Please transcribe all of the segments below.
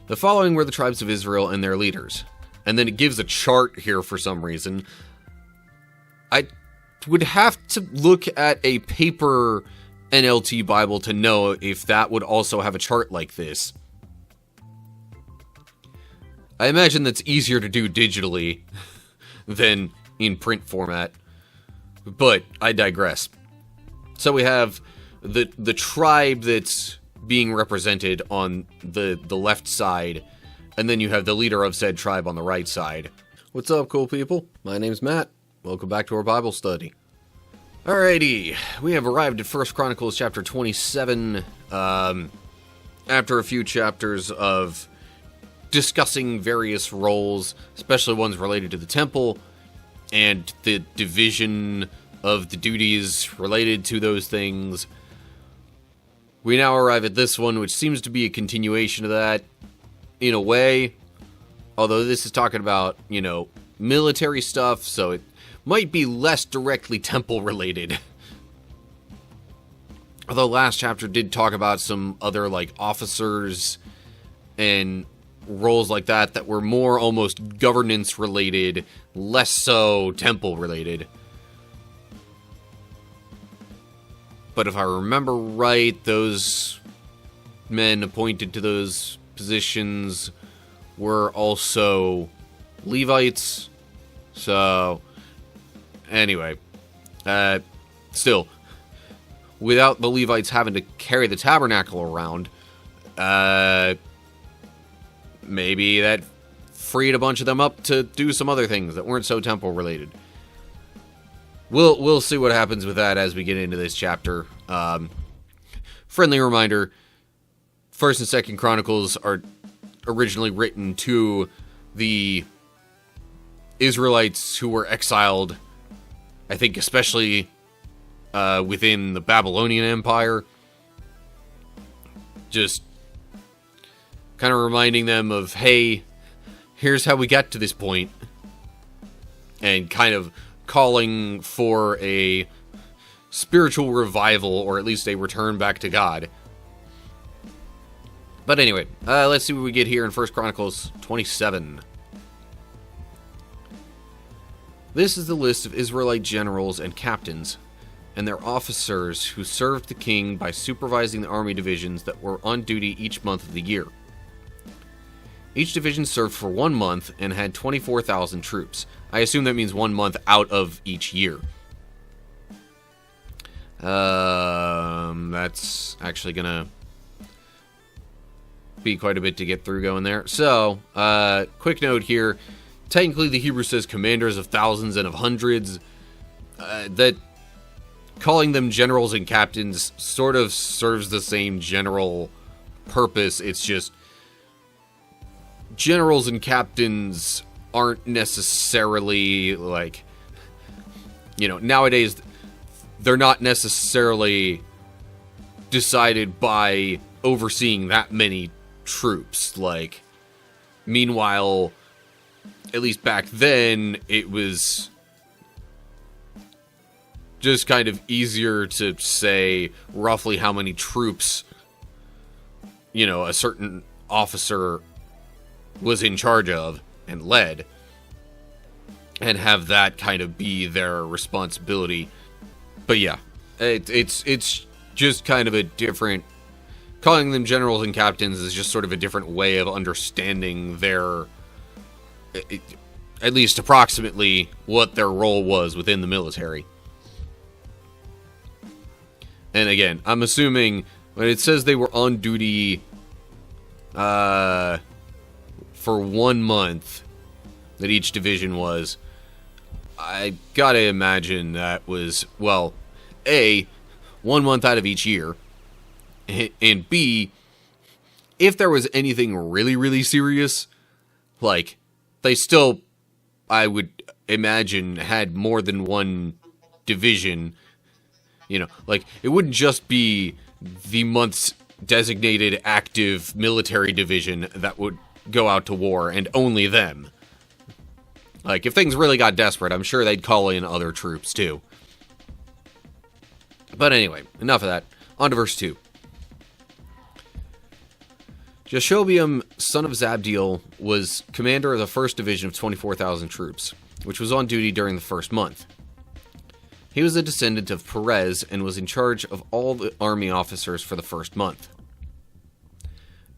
The following were the tribes of Israel and their leaders. And then it gives a chart here for some reason. I would have to look at a paper NLT Bible to know if that would also have a chart like this. I imagine that's easier to do digitally than in print format. But I digress. So we have the tribe that's being represented on the left side, and then you have the leader of said tribe on the right side. What's up, cool people? My name's Matt. Welcome back to our Bible study. Alrighty, we have arrived at 1 Chronicles chapter 27, after a few chapters of discussing various roles, especially ones related to the temple, and the division of the duties related to those things. We now arrive at this one, which seems to be a continuation of that, in a way. Although this is talking about, military stuff, so it might be less directly temple-related. Although last chapter did talk about some other, officers and roles like that were more almost governance-related, less so temple-related. But if I remember right, those men appointed to those positions were also Levites. So, anyway, still, without the Levites having to carry the tabernacle around, maybe that freed a bunch of them up to do some other things that weren't so temple related. We'll see what happens with that as we get into this chapter. Friendly reminder, 1st and 2nd Chronicles are originally written to the Israelites who were exiled, I think especially within the Babylonian Empire. Just kind of reminding them of, hey, here's how we got to this point. And kind of calling for a spiritual revival, or at least a return back to God. But anyway, let's see what we get here in 1 Chronicles 27. This is the list of Israelite generals and captains, and their officers who served the king by supervising the army divisions that were on duty each month of the year. Each division served for 1 month and had 24,000 troops. I assume that means 1 month out of each year. That's actually gonna be quite a bit to get through going there. So, quick note here. Technically, the Hebrew says commanders of thousands and of hundreds. That calling them generals and captains sort of serves the same general purpose. It's just generals and captains aren't necessarily, nowadays, they're not necessarily decided by overseeing that many troops. Meanwhile, at least back then, it was just kind of easier to say roughly how many troops, a certain officer was in charge of and led, and have that kind of be their responsibility. But yeah, it's just kind of a different, calling them generals and captains is just sort of a different way of understanding their, at least approximately, what their role was within the military. And again, I'm assuming when it says they were on duty for 1 month, that each division was, I gotta imagine that was, A, 1 month out of each year, and B, if there was anything really, really serious, they still, I would imagine, had more than one division. It wouldn't just be the month's designated active military division that would go out to war, and only them. If things really got desperate, I'm sure they'd call in other troops, too. But anyway, enough of that. On to verse 2. Jashobeam, son of Zabdiel, was commander of the 1st Division of 24,000 troops, which was on duty during the first month. He was a descendant of Perez and was in charge of all the army officers for the first month.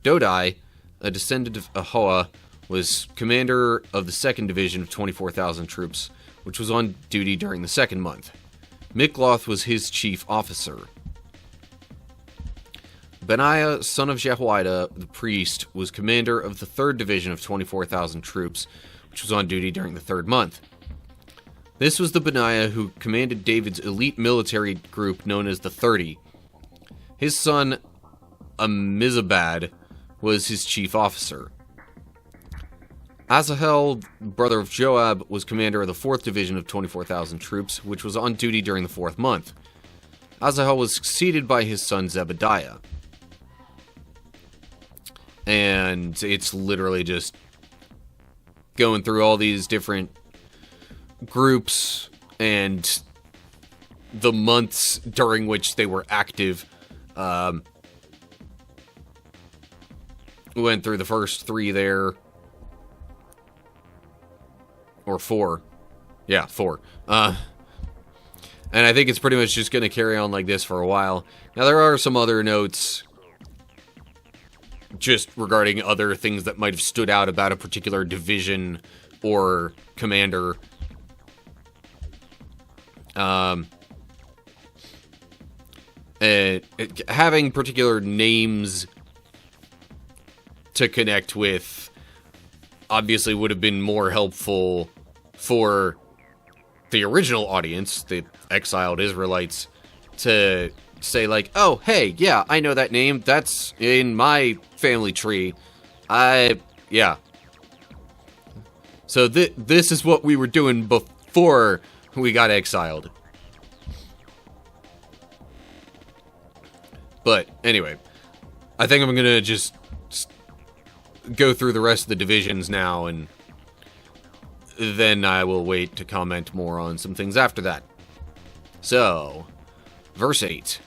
Dodai, a descendant of Ahoa, was commander of the 2nd Division of 24,000 troops, which was on duty during the second month. Mikloth was his chief officer. Benaiah, son of Jehoiada, the priest, was commander of the 3rd Division of 24,000 troops, which was on duty during the third month. This was the Benaiah who commanded David's elite military group known as the 30. His son, Amizabad, was his chief officer. Asahel, brother of Joab, was commander of the 4th Division of 24,000 troops, which was on duty during the 4th month. Asahel was succeeded by his son Zebediah. And it's literally just going through all these different groups and the months during which they were active. We went through the first 3 there. Or 4. Yeah, 4. And I think it's pretty much just going to carry on like this for a while. Now, there are some other notes just regarding other things that might have stood out about a particular division or commander. Having particular names to connect with obviously would have been more helpful for the original audience, the exiled Israelites, to say like, oh, hey, yeah, I know that name. That's in my family tree. Yeah. So this is what we were doing before we got exiled. But anyway, I think I'm going to just go through the rest of the divisions now, and then I will wait to comment more on some things after that. So, verse 8.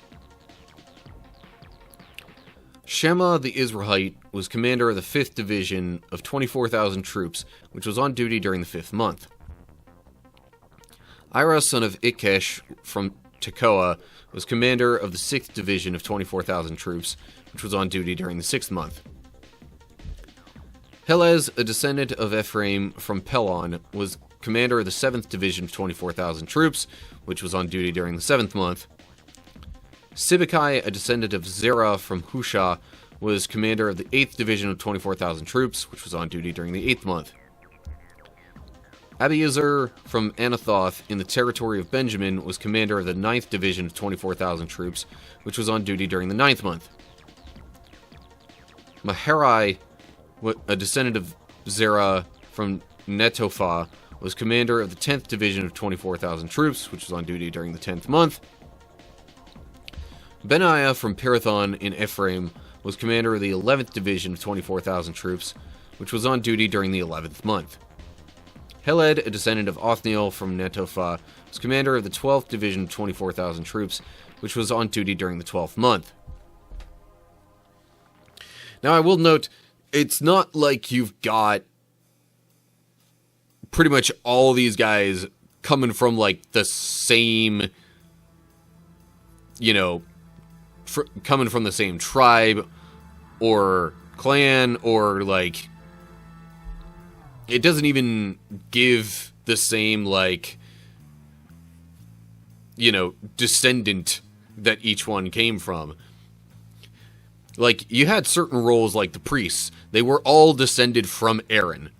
Shema the Israelite was commander of the 5th Division of 24,000 troops, which was on duty during the 5th month. Ira, son of Ikesh from Tekoa, was commander of the 6th Division of 24,000 troops, which was on duty during the 6th month. Helez, a descendant of Ephraim from Pelon, was commander of the 7th Division of 24,000 troops, which was on duty during the 7th month. Sibbecai, a descendant of Zerah from Husha, was commander of the 8th Division of 24,000 troops, which was on duty during the 8th month. Abiezer from Anathoth in the territory of Benjamin was commander of the 9th Division of 24,000 troops, which was on duty during the 9th month. Maharai, a descendant of Zerah from Netophah, was commander of the 10th Division of 24,000 troops, which was on duty during the 10th month. Benaiah from Pirathon in Ephraim was commander of the 11th Division of 24,000 troops, which was on duty during the 11th month. Heled, a descendant of Othniel from Netophah, was commander of the 12th Division of 24,000 troops, which was on duty during the 12th month. Now, I will note, it's not like you've got pretty much all these guys coming from, like, the same, coming from the same tribe or clan, or, like, it doesn't even give the same, like, descendant that each one came from. Like, you had certain roles like the priests. They were all descended from Aaron.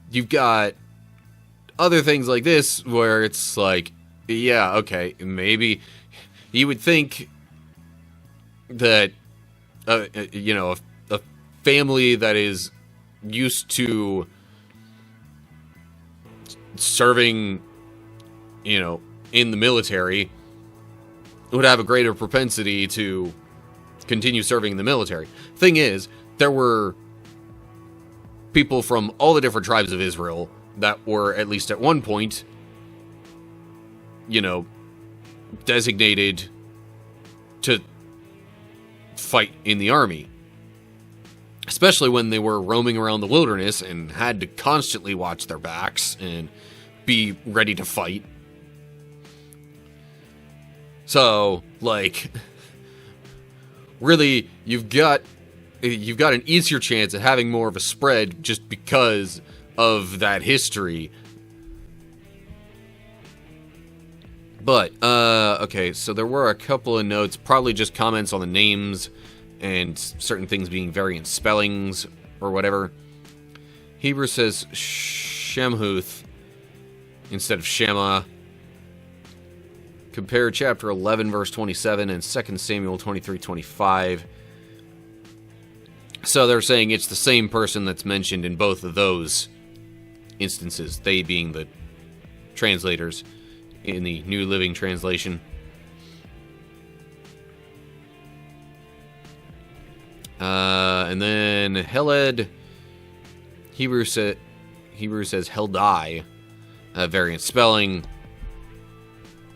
You've got other things like this where it's like, yeah, okay, maybe you would think that, a family that is used to serving, in the military would have a greater propensity to continue serving in the military. Thing is, there were people from all the different tribes of Israel that were, at least at one point, designated to fight in the army. especially when they were roaming around the wilderness and had to constantly watch their backs and be ready to fight. So, like, really, you've got an easier chance at having more of a spread just because of that history. But, okay, so there were a couple of notes, probably just comments on the names and certain things being variant spellings or whatever. Hebrew says Shemhuth instead of Shema. Compare chapter 11, verse 27 and 2 Samuel 23:25. So they're saying it's the same person that's mentioned in both of those instances, they being the translators in the New Living Translation. And then Heled, Hebrew says Heldai, variant spelling.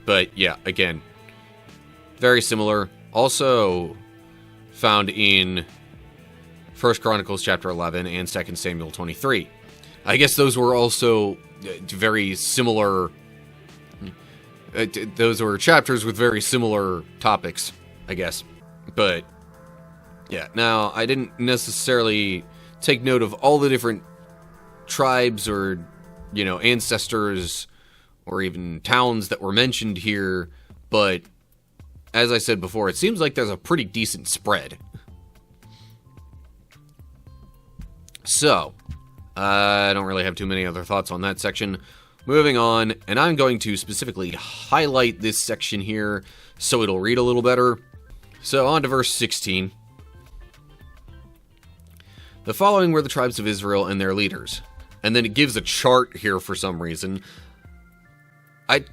But yeah, again, very similar. Also found in 1 Chronicles chapter 11 and 2 Samuel 23. I guess those were also very similar. Those were chapters with very similar topics, I guess. But yeah, now I didn't necessarily take note of all the different tribes or, ancestors or even towns that were mentioned here, but as I said before, it seems like there's a pretty decent spread. So, I don't really have too many other thoughts on that section. Moving on, and I'm going to specifically highlight this section here so it'll read a little better. So, on to verse 16. The following were the tribes of Israel and their leaders. And then it gives a chart here for some reason. I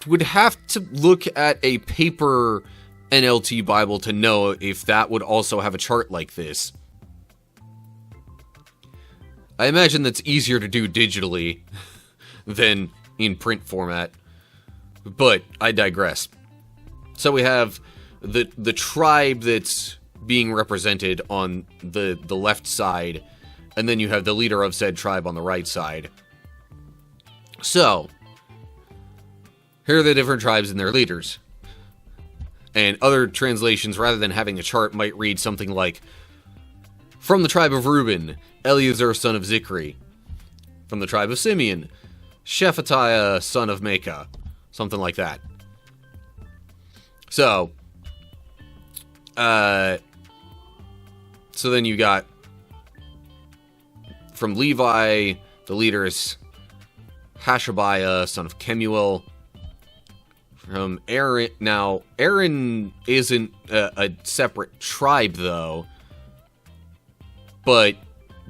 would have to look at a paper NLT Bible to know if that would also have a chart like this. I imagine that's easier to do digitally than in print format, but I digress. So we have the tribe that's being represented on the left side, and then you have the leader of said tribe on the right side. So, here are the different tribes and their leaders. And other translations, rather than having a chart, might read something like, from the tribe of Reuben, Eleazar son of Zikri. From the tribe of Simeon, Shephatiah son of Micah. Something like that. So, so then you got, from Levi, the leader is Hashabiah son of Kemuel. From Aaron, now, Aaron isn't a separate tribe, though. But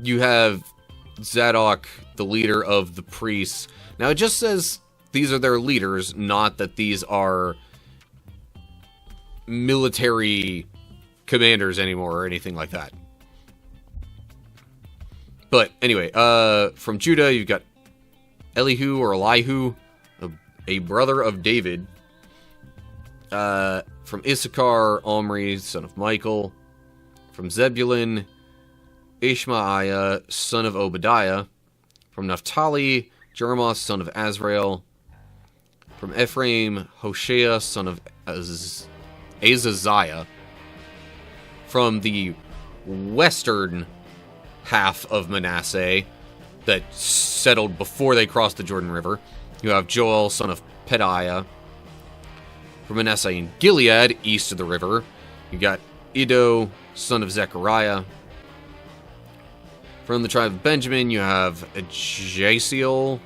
you have Zadok, the leader of the priests. Now, it just says these are their leaders, not that these are military commanders anymore or anything like that. But anyway, from Judah, you've got Elihu or Elihu, a brother of David. From Issachar, Omri, son of Michael. From Zebulun, Ishmaiah, son of Obadiah. From Naphtali, Jeremoth, son of Azrael. From Ephraim, Hoshea, son of Azaziah. From the western half of Manasseh that settled before they crossed the Jordan River, you have Joel, son of Pedaiah. From Manasseh in Gilead, east of the river, you got Iddo, son of Zechariah. From the tribe of Benjamin, you have Jasiel,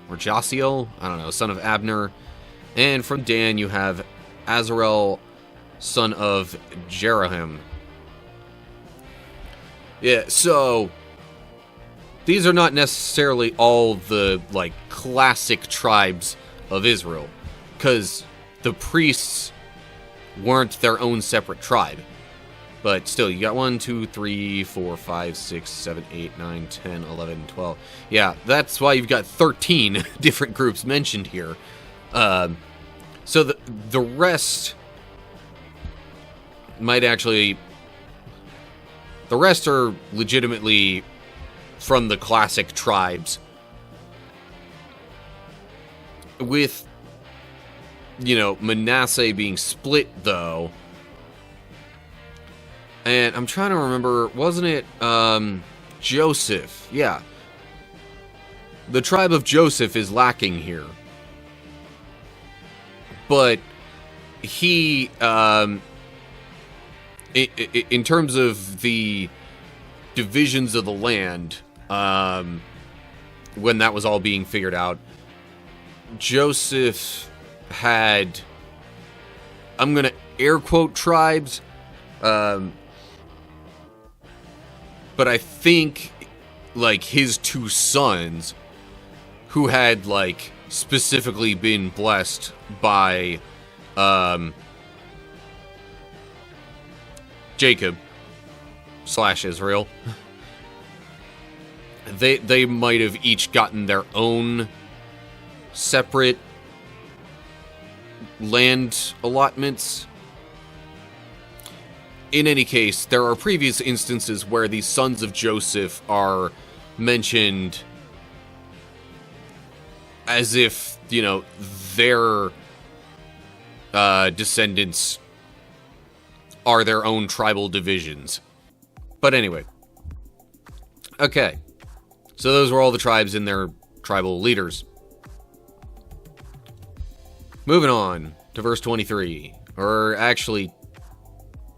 son of Abner. And from Dan, you have Azarel, son of Jeroham. Yeah, so these are not necessarily all the, classic tribes of Israel, because the priests weren't their own separate tribe. But still, you got 1, 2, 3, 4, 5, 6, 7, 8, 9, 10, 11, 12. Yeah, that's why you've got 13 different groups mentioned here. So the rest might actually The rest are legitimately from the classic tribes. With, Manasseh being split, though. And I'm trying to remember, wasn't it, Joseph? Yeah. The tribe of Joseph is lacking here. But he, in terms of the divisions of the land, when that was all being figured out, Joseph had, I'm going to air quote tribes, but I think, his two sons, who had, specifically been blessed by, Jacob / Israel, they might have each gotten their own separate land allotments. In any case, there are previous instances where the sons of Joseph are mentioned as if, their descendants are their own tribal divisions. But anyway. Okay. So those were all the tribes and their tribal leaders. Moving on to verse 23. Or actually,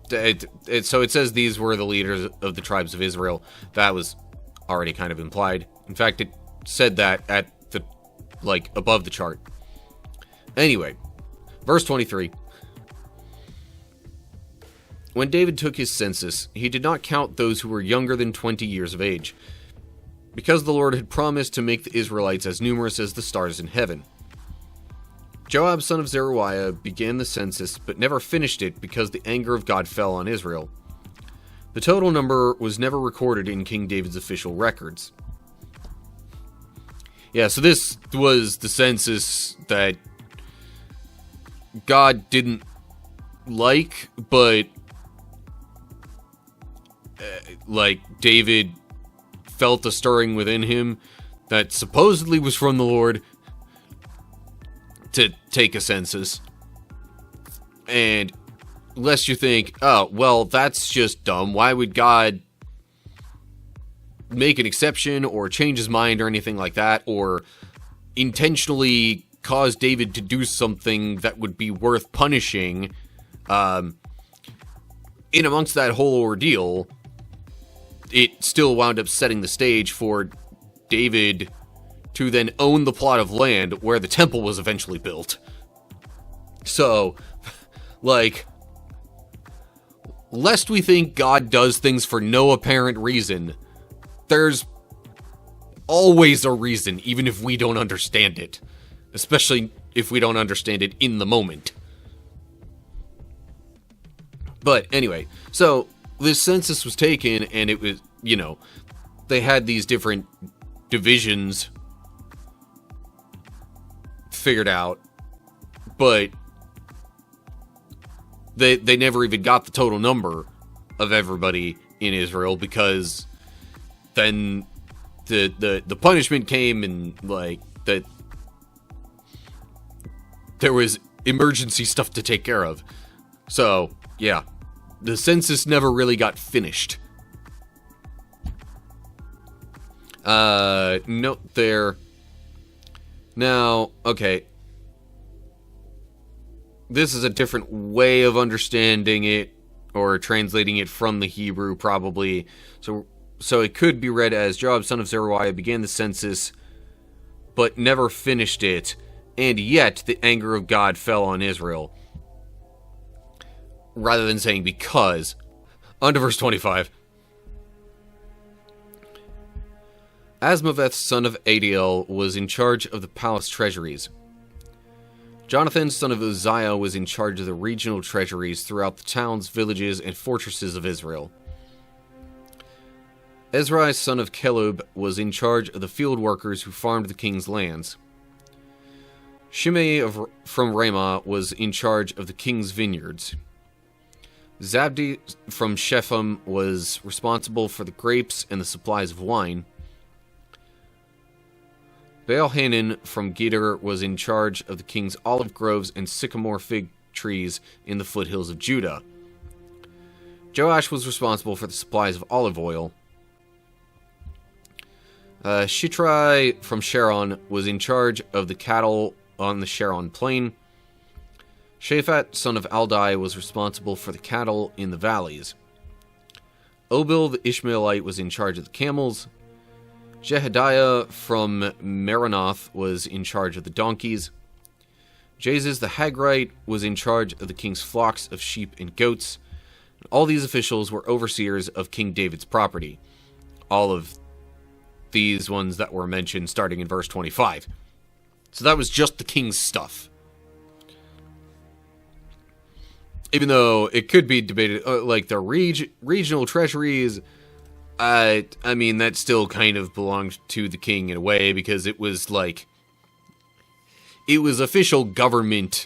so it says these were the leaders of the tribes of Israel. That was already kind of implied. In fact, it said that at the, above the chart. Anyway, verse 23. When David took his census, he did not count those who were younger than 20 years of age, because the Lord had promised to make the Israelites as numerous as the stars in heaven. Joab, son of Zeruiah, began the census, but never finished it because the anger of God fell on Israel. The total number was never recorded in King David's official records. Yeah, so this was the census that God didn't like, but David felt a stirring within him that supposedly was from the Lord to take a census. And lest you think, oh, well, that's just dumb. Why would God make an exception or change his mind or anything like that, or intentionally cause David to do something that would be worth punishing? In amongst that whole ordeal, it still wound up setting the stage for David to then own the plot of land where the temple was eventually built. So, lest we think God does things for no apparent reason, there's always a reason, even if we don't understand it. Especially if we don't understand it in the moment. But anyway, so this census was taken, and it was, they had these different divisions figured out, but they never even got the total number of everybody in Israel, because then the punishment came, and there was emergency stuff to take care of. So yeah, the census never really got finished. Note there. Now, okay. This is a different way of understanding it, or translating it from the Hebrew, probably. So it could be read as Joab, son of Zeruiah, began the census, but never finished it, and yet the anger of God fell on Israel. Rather than saying because. On to verse 25. Asmaveth, son of Adiel, was in charge of the palace treasuries. Jonathan, son of Uzziah, was in charge of the regional treasuries throughout the towns, villages, and fortresses of Israel. Ezrai, son of Caleb, was in charge of the field workers who farmed the king's lands. Shimei from Ramah was in charge of the king's vineyards. Zabdi from Shephem was responsible for the grapes and the supplies of wine. Baal-Hanan from Gitter was in charge of the king's olive groves and sycamore fig trees in the foothills of Judah. Joash was responsible for the supplies of olive oil. Shitrai from Sharon was in charge of the cattle on the Sharon plain. Shaphat, son of Aldai, was responsible for the cattle in the valleys. Obil the Ishmaelite was in charge of the camels. Jehediah from Meronoth was in charge of the donkeys. Jazes the Hagrite was in charge of the king's flocks of sheep and goats. All these officials were overseers of King David's property. All of these ones that were mentioned starting in verse 25. So that was just the king's stuff. Even though it could be debated, like the regional treasuries, I mean, that still kind of belonged to the king in a way, because it was like, it was official government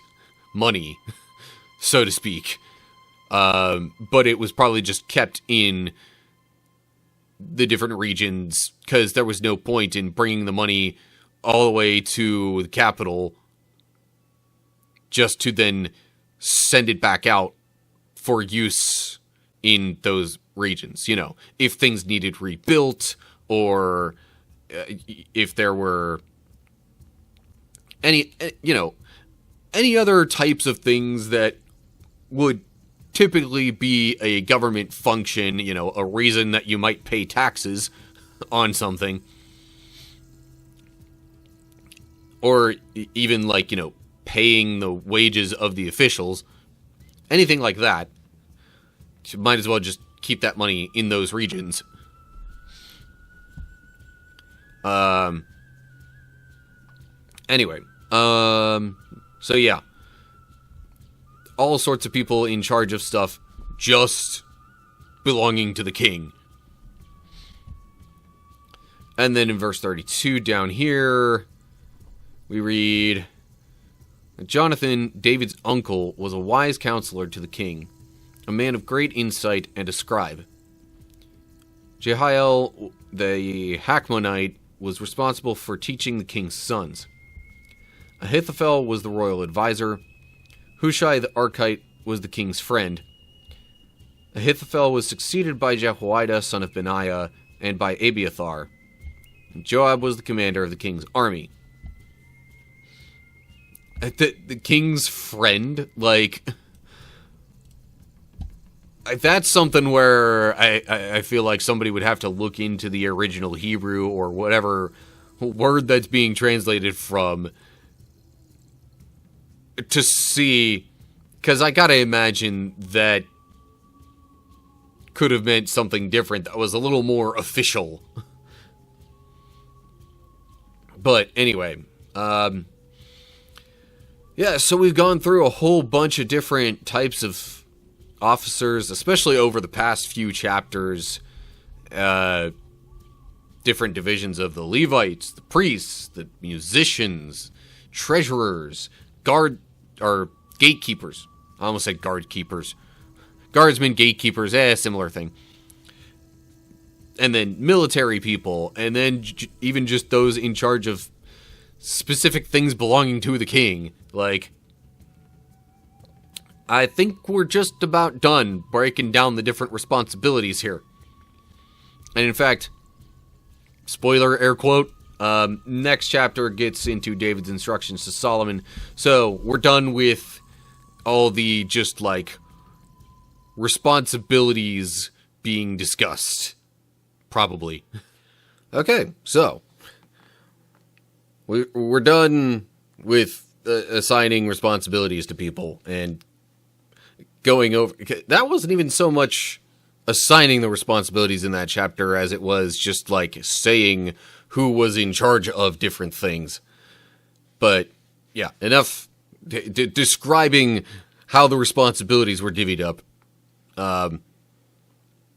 money, so to speak. But it was probably just kept in the different regions, because there was no point in bringing the money all the way to the capital just to then send it back out for use in those regions. You know, if things needed rebuilt, or if there were any other types of things that would typically be a government function, you know, a reason that you might pay taxes on something. Or even, like, you know, paying the wages of the officials. Anything like that. You might as well just keep that money in those regions. Anyway. So yeah. All sorts of people in charge of stuff just belonging to the king. And then in verse 32 down here, we read, Jonathan, David's uncle, was a wise counselor to the king, a man of great insight and a scribe. Jehiel, the Hachmonite, was responsible for teaching the king's sons. Ahithophel was the royal advisor. Hushai the Archite was the king's friend. Ahithophel was succeeded by Jehoiada, son of Benaiah, and by Abiathar. And Joab was the commander of the king's army. The king's friend? Like, that's something where I feel like somebody would have to look into the original Hebrew or whatever word that's being translated from to see, because I gotta imagine that could have meant something different that was a little more official. But anyway, yeah, so we've gone through a whole bunch of different types of officers, especially over the past few chapters. Different divisions of the Levites, the priests, the musicians, treasurers, gatekeepers. I almost said guard keepers. Guardsmen, gatekeepers, similar thing. And then military people, and then even just those in charge of specific things belonging to the king. Like, I think we're just about done breaking down the different responsibilities here. And in fact, spoiler, air quote, next chapter gets into David's instructions to Solomon. So we're done with all the just like responsibilities being discussed. Probably. Okay, so we're done with assigning responsibilities to people and going over. That wasn't even so much assigning the responsibilities in that chapter as it was just like saying who was in charge of different things. But yeah, enough describing how the responsibilities were divvied up.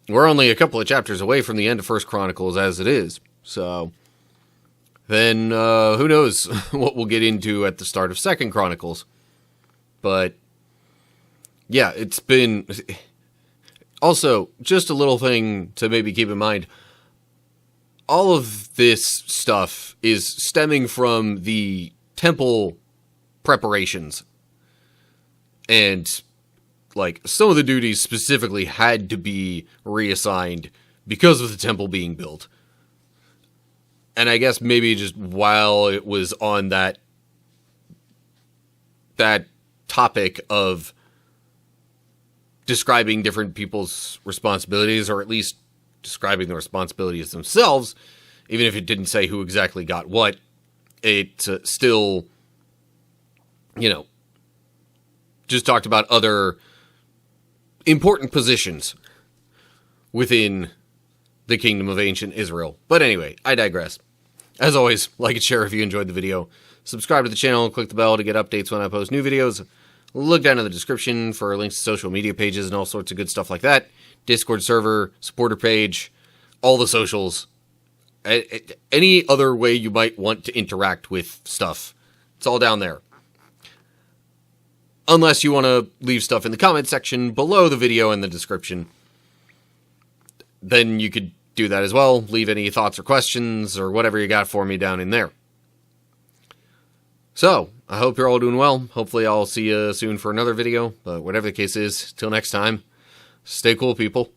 We're only a couple of chapters away from the end of First Chronicles as it is. So then who knows what we'll get into at the start of Second Chronicles. But yeah, it's been Also, just a little thing to maybe keep in mind. All of this stuff is stemming from the temple preparations. And, like, some of the duties specifically had to be reassigned because of the temple being built. And I guess maybe just while it was on that topic of describing different people's responsibilities, or at least describing the responsibilities themselves, even if it didn't say who exactly got what, it still, just talked about other important positions within the Kingdom of Ancient Israel. But anyway, I digress. As always, like and share if you enjoyed the video. Subscribe to the channel and click the bell to get updates when I post new videos. Look down in the description for links to social media pages and all sorts of good stuff like that. Discord server, supporter page, all the socials. Any other way you might want to interact with stuff. It's all down there. Unless you want to leave stuff in the comment section below the video in the description. Then you could do that as well. Leave any thoughts or questions or whatever you got for me down in there. So, I hope you're all doing well. Hopefully I'll see you soon for another video. But whatever the case is, till next time, stay cool, people.